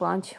5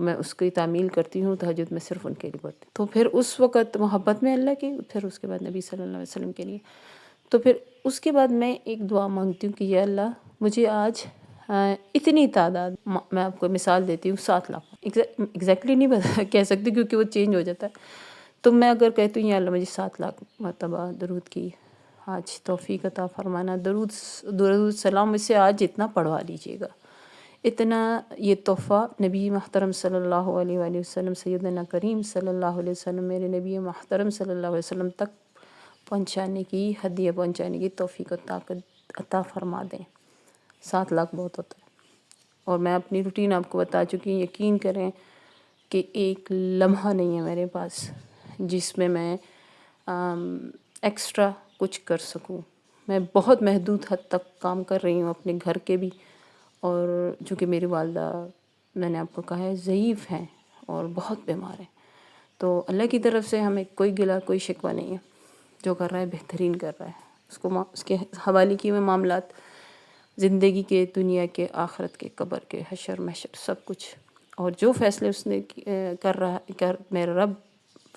میں اس کی تعمیل کرتی ہوں، تہجد میں صرف ان کے لیے پڑھتی ہوں۔ تو پھر اس وقت محبت میں اللہ کی، پھر اس کے بعد نبی صلی اللہ علیہ وسلم کے لیے، تو پھر اس کے بعد میں ایک دعا مانگتی ہوں کہ یا اللہ مجھے آج اتنی تعداد، میں آپ کو مثال دیتی ہوں 7 لاکھ، ایگزیکٹلی نہیں بتا کہہ سکتی کیونکہ وہ چینج ہو جاتا ہے، تو میں اگر کہتی ہوں یا اللہ مجھے 7 لاکھ مرتبہ درود کی آج توفیق عطا فرمانا، درود سلام مجھ سے آج اتنا پڑھوا لیجیے گا، اتنا یہ تحفہ نبی محترم صلی اللہ علیہ وآلہ وسلم، سیدنا کریم صلی اللہ علیہ وسلم، میرے نبی محترم صلی اللہ علیہ وسلم تک پہنچانے کی، ہدیہ پہنچانے کی توفیق و طاقت عطا فرما دیں۔ 7 لاکھ بہت ہوتا ہے، اور میں اپنی روٹین آپ کو بتا چکی ہوں، یقین کریں کہ ایک لمحہ نہیں ہے میرے پاس جس میں میں ایکسٹرا کچھ کر سکوں۔ میں بہت محدود حد تک کام کر رہی ہوں اپنے گھر کے بھی، اور چونکہ میری والدہ، میں نے آپ کو کہا ہے، ضعیف ہیں اور بہت بیمار ہیں، تو اللہ کی طرف سے ہمیں کوئی گلہ کوئی شکوہ نہیں ہے، جو کر رہا ہے بہترین کر رہا ہے، اس کے حوالے کی میں معاملات، زندگی کے، دنیا کے، آخرت کے، قبر کے، حشر محشر سب کچھ، اور جو فیصلے اس نے کر رہا میرا رب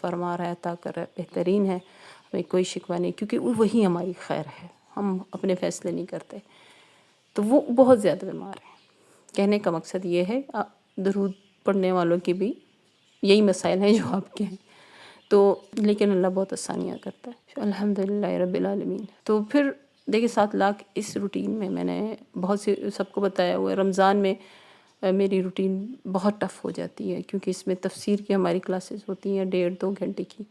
فرما رہا ہے، عطا کر رہا ہے، بہترین ہے، ہمیں کوئی شکوہ نہیں، کیونکہ وہی ہماری خیر ہے، ہم اپنے فیصلے نہیں کرتے۔ تو وہ بہت زیادہ بیمار ہیں۔ کہنے کا مقصد یہ ہے درود پڑھنے والوں کے بھی یہی مسائل ہیں جو آپ کے ہیں، تو لیکن اللہ بہت آسانیاں کرتا ہے، الحمدللہ رب العالمین۔ تو پھر دیکھیں 7 لاکھ اس روٹین میں نے بہت سی سب کو بتایا ہوا ہے، رمضان میں میری روٹین بہت ٹف ہو جاتی ہے، کیونکہ اس میں تفسیر کی ہماری کلاسز ہوتی ہیں 1.5-2 گھنٹے کی،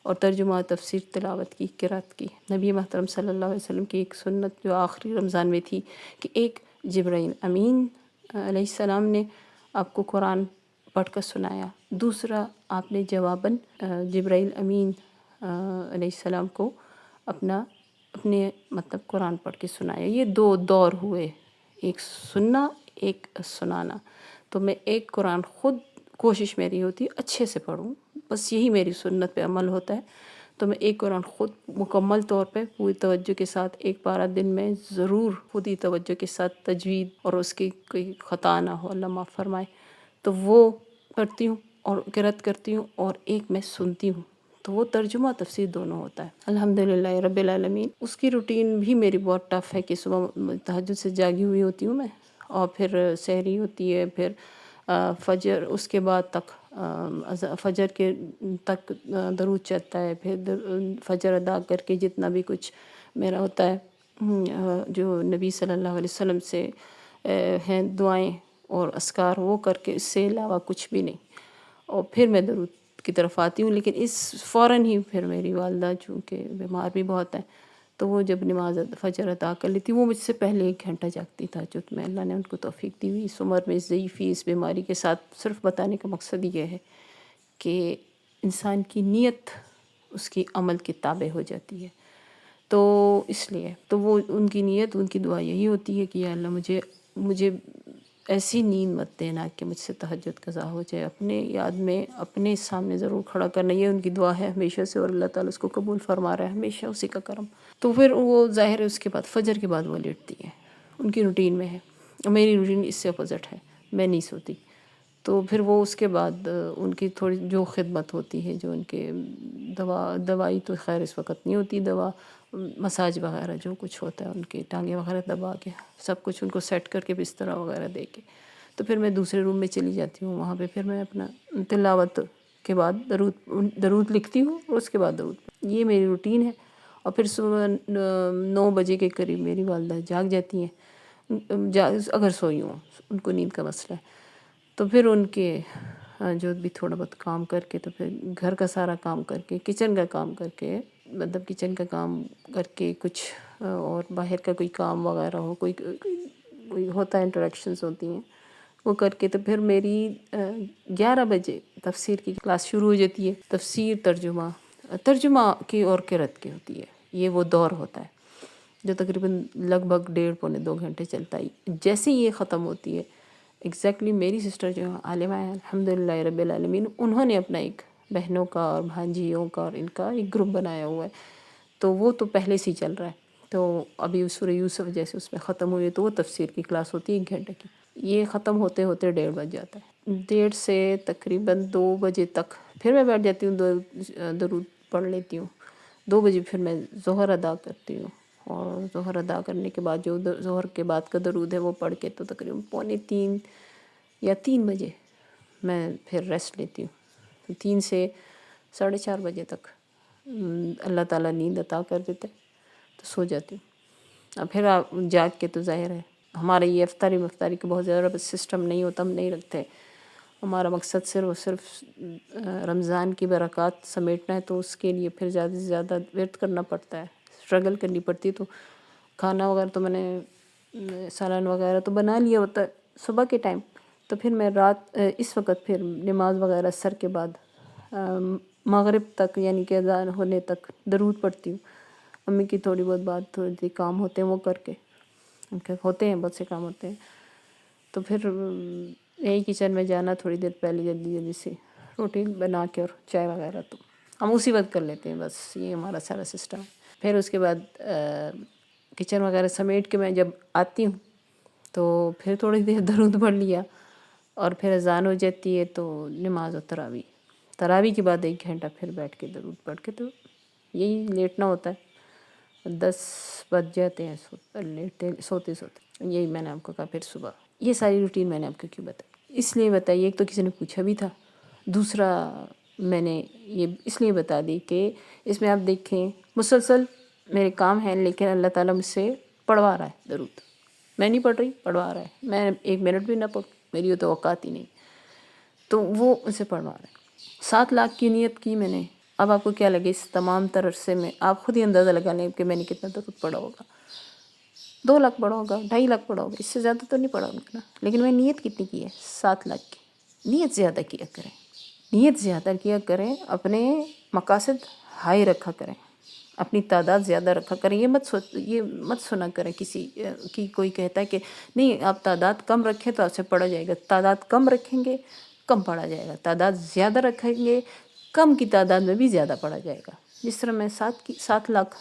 اور ترجمہ، تفسیر، تلاوت کی، قرأت کی۔ نبی محترم صلی اللہ علیہ وسلم کی ایک سنت جو آخری رمضان میں تھی کہ ایک جبرائیل امین علیہ السلام نے آپ کو قرآن پڑھ کر سنایا، دوسرا آپ نے جواباً جبرائیل امین علیہ السلام کو اپنے مطلب قرآن پڑھ کے سنایا۔ یہ 2 دور ہوئے، ایک سننا، ایک سنانا۔ تو میں ایک قرآن خود کوشش میری ہوتی ہے اچھے سے پڑھوں، بس یہی میری سنت پہ عمل ہوتا ہے، تو میں ایک قرآن خود مکمل طور پہ پوری توجہ کے ساتھ ایک پارہ دن میں ضرور خود ہی توجہ کے ساتھ تجوید اور اس کی کوئی خطا نہ ہو، اللہ معاف فرمائے، تو وہ پڑھتی ہوں اور قرأت کرتی ہوں، اور ایک میں سنتی ہوں، تو وہ ترجمہ تفسیر دونوں ہوتا ہے، الحمدللہ رب العالمین۔ اس کی روٹین بھی میری بہت ٹف ہے کہ صبح تہجد سے جاگی ہوئی ہوتی ہوں میں، اور پھر سحری ہوتی ہے، پھر فجر، اس کے بعد تک فجر کے تک درود چلتا ہے، پھر فجر ادا کر کے جتنا بھی کچھ میرا ہوتا ہے جو نبی صلی اللہ علیہ وسلم سے ہیں دعائیں اور اذکار، وہ کر کے، اس سے علاوہ کچھ بھی نہیں، اور پھر میں درود کی طرف آتی ہوں۔ لیکن اس فوراً ہی پھر میری والدہ چونکہ بیمار بھی بہت ہیں، تو وہ جب نماز فجر ادا کر لیتی، وہ مجھ سے پہلے 1 گھنٹہ جاگتی تہجد میں، اللہ نے ان کو توفیق دی ہوئی اس عمر میں، اس ضعیفی، اس بیماری کے ساتھ۔ صرف بتانے کا مقصد یہ ہے کہ انسان کی نیت اس کی عمل کے تابع ہو جاتی ہے، تو اس لیے تو وہ ان کی نیت، ان کی دعا یہی ہوتی ہے کہ یا اللہ مجھے ایسی نیند مت دینا کہ مجھ سے تہجد قضا ہو جائے، اپنے یاد میں اپنے سامنے ضرور کھڑا کرنا، یہ ان کی دعا ہے ہمیشہ سے، اور اللہ تعالیٰ اس کو قبول فرما رہا ہے، ہمیشہ اسی کا کرم۔ تو پھر وہ ظاہر ہے اس کے بعد فجر کے بعد وہ لیٹتی ہیں، ان کی روٹین میں ہے، میری روٹین اس سے اپوزٹ ہے، میں نہیں سوتی۔ تو پھر وہ اس کے بعد ان کی تھوڑی جو خدمت ہوتی ہے، جو ان کے دوائی تو خیر اس وقت نہیں ہوتی، دوا مساج وغیرہ جو کچھ ہوتا ہے، ان کے ٹانگیں وغیرہ دبا کے سب کچھ ان کو سیٹ کر کے بستر وغیرہ دے کے، تو پھر میں دوسرے روم میں چلی جاتی ہوں، وہاں پہ پھر میں اپنا تلاوت کے بعد درود لکھتی ہوں، اور اس کے بعد درود، یہ میری روٹین ہے۔ اور پھر صبح 9 بجے کے قریب میری والدہ جاگ جاتی ہیں، اگر سوئی ہوں، ان کو نیند کا مسئلہ ہے، تو پھر ان کے جو بھی تھوڑا بہت کام کر کے، تو پھر گھر کا سارا کام کر کے، کچن کا کام کر کے، مطلب کچن کا کام کر کے کچھ اور باہر کا کوئی کام وغیرہ ہو، کوئی ہوتا ہے، انٹریکشنز ہوتی ہیں، وہ کر کے، تو پھر میری 11 بجے تفسیر کی کلاس شروع ہو جاتی ہے۔ تفسیر، ترجمہ کی اور قرأت کی ہوتی ہے، یہ وہ دور ہوتا ہے جو تقریباً لگ بھگ 1.5-2 گھنٹے چلتا ہے۔ جیسے یہ ختم ہوتی ہے، ایگزیکٹلی میری سسٹر جو عالمہ ہے الحمدللہ رب العالمین، انہوں نے اپنا ایک بہنوں کا اور بھانجیوں کا اور ان کا ایک گروپ بنایا ہوا ہے، تو وہ تو پہلے سے ہی چل رہا ہے، تو ابھی سورہ یوسف جیسے اس میں ختم ہوئی، تو وہ تفسیر کی کلاس ہوتی ہے 1 گھنٹے کی، یہ ختم ہوتے ہوتے 1:30 بج جاتا ہے، 1:30 سے تقریباً 2 بجے تک پھر میں بیٹھ جاتی ہوں، درود پڑھ لیتی ہوں. 2 بجے پھر میں ظہر ادا کرتی ہوں، اور ظہر ادا کرنے کے بعد جو ظہر کے بعد کا درود ہے وہ پڑھ کے تو تقریباً 2:45 یا 3 بجے میں پھر ریسٹ لیتی ہوں. 3 سے 4:30 بجے تک اللہ تعالیٰ نیند عطا کر دیتے تو سو جاتی ہوں. اب پھر آپ جاگ کے تو ظاہر ہے ہمارا یہ افطاری مفتاری کا بہت زیادہ سسٹم نہیں ہوتا، ہم نہیں رکھتے. ہمارا مقصد صرف رمضان کی برکات سمیٹنا ہے، تو اس کے لیے پھر زیادہ سے زیادہ ورد کرنا پڑتا ہے، اسٹرگل کرنی پڑتی ہے. تو کھانا وغیرہ تو میں نے سالن وغیرہ تو بنا لیا ہوتا ہے صبح کے ٹائم. تو پھر میں رات اس وقت پھر نماز وغیرہ سر کے بعد مغرب تک یعنی کہ اذان ہونے تک درود پڑھتی ہوں. امی کی تھوڑی بہت بات، تھوڑی سی کام ہوتے ہیں وہ کر کے، ان کے ہوتے ہیں بہت سے کام ہوتے ہیں. تو پھر یہی کچن میں جانا تھوڑی دیر پہلے جلدی سے روٹی بنا کے اور چائے وغیرہ تو ہم اسی وقت کر لیتے ہیں. بس یہ ہمارا سارا سسٹم ہے. پھر اس کے بعد کچن وغیرہ سمیٹ کے میں جب آتی ہوں تو پھر تھوڑی دیر درود پڑھ لیا، اور پھر اذان ہو جاتی ہے تو نماز و تراویح کے بعد 1 گھنٹہ پھر بیٹھ کے درود پڑھ کے تو یہی لیٹنا ہوتا ہے. 10 بج جاتے ہیں لیٹتے سوتے. یہی میں نے آپ کو کہا. پھر صبح یہ ساری روٹین میں نے آپ کو کیوں بتائی، اس لیے بتائی. ایک تو کسی نے پوچھا بھی تھا، دوسرا میں نے یہ اس لیے بتا دی کہ اس میں آپ دیکھیں مسلسل میرے کام ہیں، لیکن اللہ تعالیٰ مجھ سے پڑھوا رہا ہے درود. میں نہیں پڑھ رہی، پڑھوا رہا ہے. میں 1 منٹ بھی نہ پڑھوں، میری تو اوقات ہی نہیں، تو وہ مجھ سے پڑھوا رہا ہے. 7 لاکھ کی نیت کی میں نے. اب آپ کو کیا لگے اس تمام تر عرصے میں آپ خود ہی اندازہ لگا لیں کہ میں نے کتنا درود پڑھا ہوگا. 2 لاکھ پڑھا ہوگا، 2.5 لاکھ پڑھا ہوگا، اس سے زیادہ تو نہیں پڑھا ہوگا نا. لیکن میں نیت کتنی کی ہے؟ 7 لاکھ کی. نیت زیادہ کیا کریں، نیت زیادہ کیا کریں، اپنے مقاصد ہائی رکھا کریں، اپنی تعداد زیادہ رکھا کریں. یہ مت سنا کریں کسی کی کوئی کہتا ہے کہ نہیں آپ تعداد کم رکھیں تو آپ سے پڑھا جائے گا. تعداد کم رکھیں گے کم پڑھا جائے گا، تعداد زیادہ رکھیں گے کم کی تعداد میں بھی زیادہ پڑھا جائے گا. جس طرح میں 7 لاکھ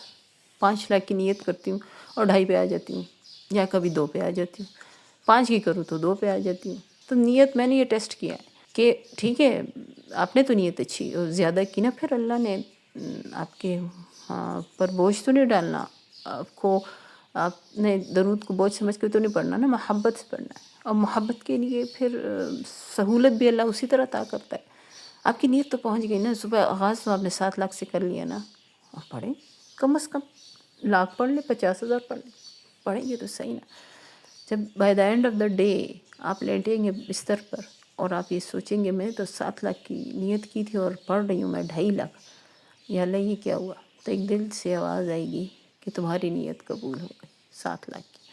5 لاکھ کی نیت کرتی ہوں اور 2.5 پہ آ جاتی ہوں، یا کبھی 2 پہ آ جاتی ہوں. 5 کی کروں تو 2 پہ آ جاتی ہوں. تو نیت میں نے یہ ٹیسٹ کیا ہے کہ ٹھیک ہے آپ نے تو نیت اچھی اور زیادہ کی نا، پھر اللہ نے آپ کے پر بوجھ تو نہیں ڈالنا آپ کو. آپ نے درود کو بوجھ سمجھ کے تو نہیں پڑھنا نا، محبت سے پڑھنا ہے. اور محبت کے لیے پھر سہولت بھی اللہ اسی طرح عطا کرتا ہے. آپ کی نیت تو پہنچ گئی نا. صبح آغاز تو آپ نے 7 لاکھ سے کر لیا نا، اور پڑھیں کم از کم 1 لاکھ پڑھ لیں، 50,000 پڑھ لیں، پڑھیں گے تو صحیح نا. جب by the and of the day آپ لیٹیں گے بستر پر اور آپ یہ سوچیں گے میں تو 7 لاکھ کی نیت کی تھی اور پڑھ رہی ہوں میں 2.5 لاکھ، یا اللہ یہ کیا ہوا؟ تو ایک دل سے آواز آئے گی کہ تمہاری نیت قبول ہو گئی 7 لاکھ کی.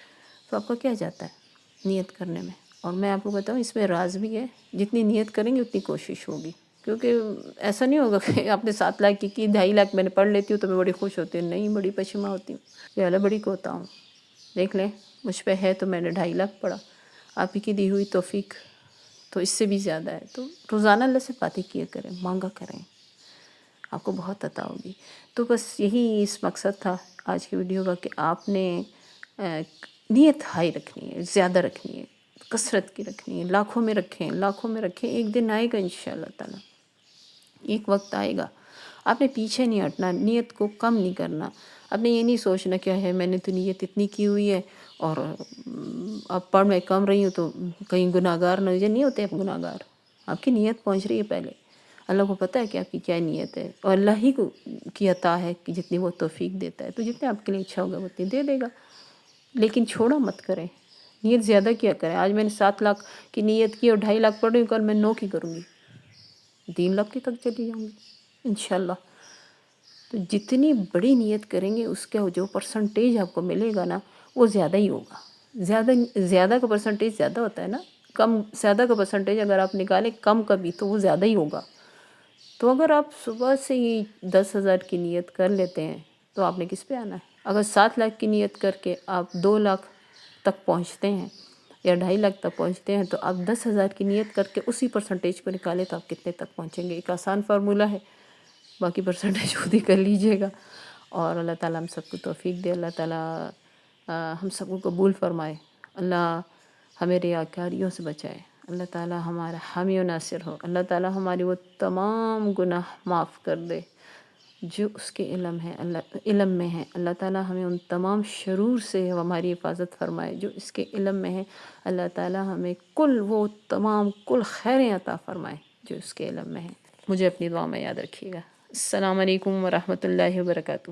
تو آپ کا کیا جاتا ہے نیت کرنے میں؟ اور میں آپ کو بتاؤں اس میں راز بھی ہے، جتنی نیت کریں گے اتنی کوشش ہوگی. کیونکہ ایسا نہیں ہوگا کہ آپ نے 7 لاکھ کی 2.5 لاکھ میں نے پڑھ لیتی ہوں تو میں بڑی خوش ہوتی ہوں. نہیں، بڑی پشیماں ہوتی ہوں. یا اللہ بڑی کوتا ہوں. دیکھ لیں مجھ پہ ہے تو میں نے 2.5 لاکھ پڑھا، آپ ہی کی دی ہوئی توفیق تو اس سے بھی زیادہ ہے. تو روزانہ اللہ سے باتیں کیا کریں، مانگا کریں، آپ کو بہت عطا ہوگی. تو بس یہی اس مقصد تھا آج کی ویڈیو کا کہ آپ نے نیت ہائی رکھنی ہے، زیادہ رکھنی ہے، کثرت کی رکھنی ہے. لاکھوں میں رکھیں، لاکھوں میں رکھیں. ایک دن آئے گا انشاءاللہ تعالیٰ، ایک وقت آئے گا. آپ نے پیچھے نہیں ہٹنا، نیت کو کم نہیں کرنا. آپ نے یہ نہیں سوچنا کیا ہے میں نے تو نیت اتنی کی ہوئی ہے اور اب پڑھ میں کم رہی ہوں تو کہیں گناہ گار نہ ہو جائے. نہیں ہوتے آپ گناہ گار، آپ کی نیت پہنچ رہی ہے پہلے. اللہ کو پتہ ہے کہ آپ کی کیا نیت ہے، اور اللہ ہی کو کی عطا ہے کہ جتنی وہ توفیق دیتا ہے تو جتنے آپ کے لیے اچھا ہوگا اتنی دے دے گا. لیکن چھوڑا مت کریں، نیت زیادہ کیا کریں. آج میں نے 7 لاکھ کی نیت کی اور 2.5 لاکھ پڑھ رہی ہوں، کل میں 9 کی کروں گی، 3 لاکھ کی تک چلی جاؤں گی انشاءاللہ. تو جتنی بڑی نیت کریں گے اس کا جو پرسنٹیج آپ کو ملے گا نا وہ زیادہ ہی ہوگا. زیادہ کا پرسنٹیج زیادہ ہوتا ہے نا، کم زیادہ کا پرسنٹیج اگر آپ نکالیں کم کا بھی تو وہ زیادہ ہی ہوگا. تو اگر آپ صبح سے ہی 10,000 کی نیت کر لیتے ہیں تو آپ نے کس پہ آنا ہے؟ اگر 7 لاکھ کی نیت کر کے آپ 2 لاکھ تک پہنچتے ہیں یا 2.5 لاکھ تک پہنچتے ہیں تو آپ 10,000 کی نیت کر کے اسی پرسنٹیج کو نکالیں تو آپ کتنے تک پہنچیں گے. ایک آسان فارمولہ ہے، باقی پرسنٹیج خود ہی کر لیجئے گا. اور اللہ تعالیٰ ہم سب کو توفیق دے، اللہ تعالیٰ ہم سب کو قبول فرمائے، اللہ ہمیں ریاکاریوں سے بچائے. اللہ تعالیٰ ہمارا حامی و ناصر ہو، اللہ تعالیٰ ہماری وہ تمام گناہ معاف کر دے جو اس کے علم میں ہے، اللہ تعالیٰ ہمیں ان تمام شرور سے ہماری حفاظت فرمائے جو اس کے علم میں ہے، اللہ تعالیٰ ہمیں کل خیریں عطا فرمائے جو اس کے علم میں ہے۔ مجھے اپنی دعا میں یاد رکھیے گا۔ السلام علیکم ورحمۃ اللہ وبرکاتہ۔